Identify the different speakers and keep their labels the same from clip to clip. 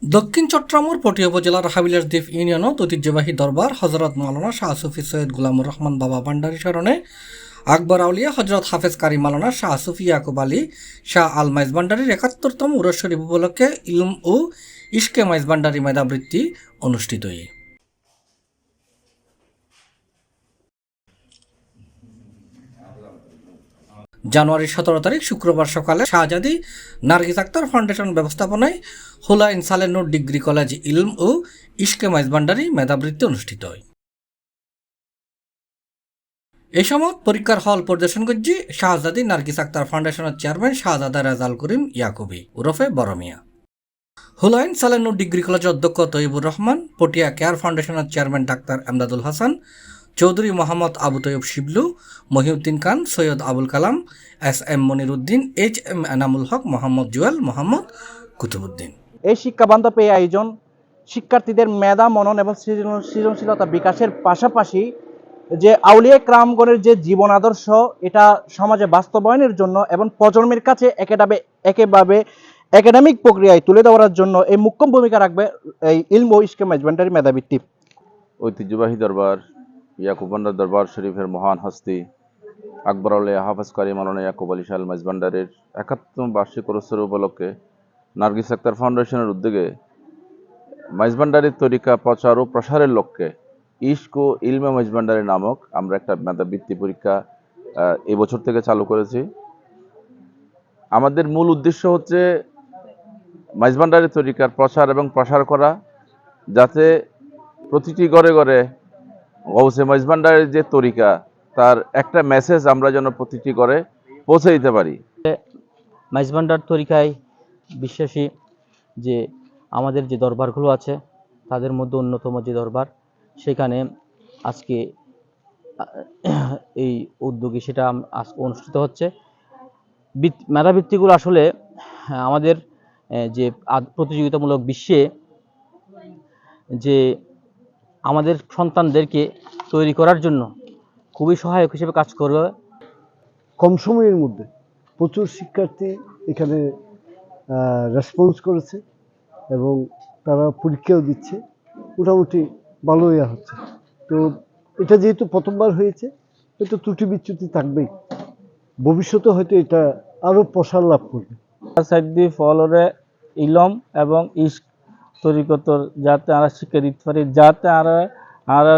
Speaker 1: দক্ষিণ চট্টগ্রামের পটিয়া উপজেলার হাবিলার দ্বীপ ইউনিয়নত ঐতিহ্যবাহী দরবার হজরত মাওলানা শাহ সুফি সৈয়দ গুলামুর রহমান বাবা ভান্ডারী স্মরণে আকবর আউলিয়া হজরত হাফেজ কারি মাওলানা শাহ সুফি ইয়াকুব আলী শাহ আল মাইজ ভান্ডারীর ৭১তম উরস শরীফ উপলক্ষে ইলম ও ইশকে মাইজ ভান্ডারী মেধাবৃত্তি অনুষ্ঠিত। জানুয়ারি ১৭ তারিখ শুক্রবার সকালে শাহজাদি নার্গিস আক্তার ফাউন্ডেশন ব্যবস্থাপনায় হুলাইন সালেনুর ডিগ্রি কলেজ ইলম ও ইশকে মাইজ ভান্ডারী মেধাবৃত্তি অনুষ্ঠিত হয়। এই সময় পরীক্ষার হল পরিদর্শন করছি শাহজাদি নার্গিস আক্তার ফাউন্ডেশনের চেয়ারম্যান শাহজাদা রেজাল করিম ইয়াকুবি ওরফে বড়মিয়া, হুলাইন সালেনুর ডিগ্রি কলেজের অধ্যক্ষ তৈবুর রহমান, পটিয়া কেয়ার ফাউন্ডেশনের chairman doctor Emdadul Hasan, Chowdhury Mohammad Abu Taiyab Shiblu, Mohiuddin Khan, Syed Abul Kalam, SM. Moniruddin, HM. Enamul Haque, Mohammad Jewel, Mohammad Qutubuddin.
Speaker 2: এই শিক্ষাবান্ধব এই আয়োজন শিক্ষার্থীদের মেধা, মনন এবং সৃজনশীলতা বিকাশের পাশাপাশি যে আউলিয়া ক্রামগণের যে জীবন আদর্শ এটা সমাজে বাস্তবায়নের জন্য এবং প্রজন্মের কাছে একেবারে একাডেমিক প্রক্রিয়ায় তুলে দেওয়ার জন্য এই মুখ্য ভূমিকা রাখবে এই ইলম ও ইশকে মাইজ ভান্ডারী মেধাবৃত্তি।
Speaker 3: ঐতিহ্যবাহী দরবার ইয়াকুব ভান্ডার দরবার শরীফের মহান হস্তি আকবর আউলিয়া হাফেজ কারি মাওলানা ইয়াকুব আলী শাহ আল মাইজ ভান্ডারীর ৭১তম বার্ষিক উরস উপলক্ষে নার্গিস আক্তার ফাউন্ডেশনের উদ্যোগে মাইজ ভান্ডারীর তরিকা প্রচার ও প্রসারের লক্ষ্যে ইশক ও ইলমে মাইজ ভান্ডারী নামক আমরা একটা মেধাবৃত্তি পরীক্ষা এই বছর থেকে চালু করেছি। আমাদের মূল উদ্দেশ্য হচ্ছে মাইজ ভান্ডারী তরিকার প্রচার এবং প্রসার করা, যাতে প্রতিটি ঘরে ঘরে গৌসে মাইজ ভান্ডারীর যে তরিকা তার একটা মেসেজ আমরা যেন প্রতিটি ঘরে পৌঁছে দিতে পারি।
Speaker 4: মাইজ ভান্ডার তরিকায় বিশ্বাসী যে আমাদের যে দরবারগুলো আছে তাদের মধ্যে অন্যতম যে দরবার, সেখানে আজকে এই উদ্যোগে সেটা অনুষ্ঠিত হচ্ছে। মেধাবৃত্তিগুলো আসলে আমাদের যে প্রতিযোগিতামূলক বিশ্বে যে আমাদের সন্তানদেরকে তৈরি করার জন্য খুবই সহায়ক হিসেবে কাজ করবে।
Speaker 5: কম সময়ের মধ্যে প্রচুর শিক্ষার্থী এখানে রেসপন্স করেছে এবং তারা পরীক্ষাও দিচ্ছে, মোটামুটি ভালো হচ্ছে। তো এটা যেহেতু প্রথমবার হয়েছে, হয়তো ত্রুটি বিচ্যুতি থাকবেই, ভবিষ্যতে হয়তো এটা আরও প্রসার লাভ করবে।
Speaker 4: সাইডি ফলরে ইলম এবং ইশক তরিকতর যাতে আমরা শিক্ষা দিতে পারি, যাতে আর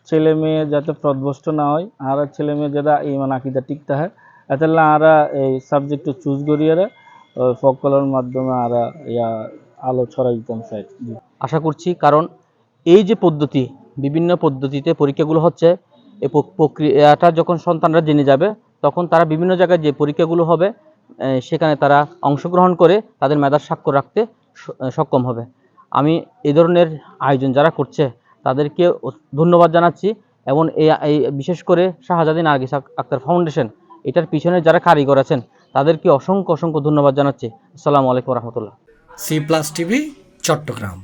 Speaker 4: ছেলে মেয়ে যাতে প্রদভষ্ট না হয়, আর ছেলে মেয়ে যারা ইমান আকিদা ঠিক থাকে, এতে আমরা এই সাবজেক্ট চুজ করিয়ে ফকলের মাধ্যমে আমরা আলো ছড়াই দিতাম। আশা করছি, কারণ এই যে পদ্ধতি, বিভিন্ন পদ্ধতিতে পরীক্ষাগুলো হচ্ছে, এই প্রক্রিয়াটা যখন সন্তানরা জেনে যাবে তখন তারা বিভিন্ন জায়গায় যে পরীক্ষাগুলো হবে সেখানে তারা অংশগ্রহণ করে তাদের মেধার স্বাক্ষর রাখতে সক্ষম হবে। আমি এই ধরনের আয়োজন যারা করছে তাদেরকে ধন্যবাদ জানাচ্ছি এবং এই বিশেষ করে শাহজাদি নার্গিস আক্তার ফাউন্ডেশন এটার পিছনে যারা কারিগর আছেন তাদেরকে অসংখ্য ধন্যবাদ জানাচ্ছি। আসসালামু আলাইকুম রহমতুল্লাহ।
Speaker 1: C+ TV Chittagong.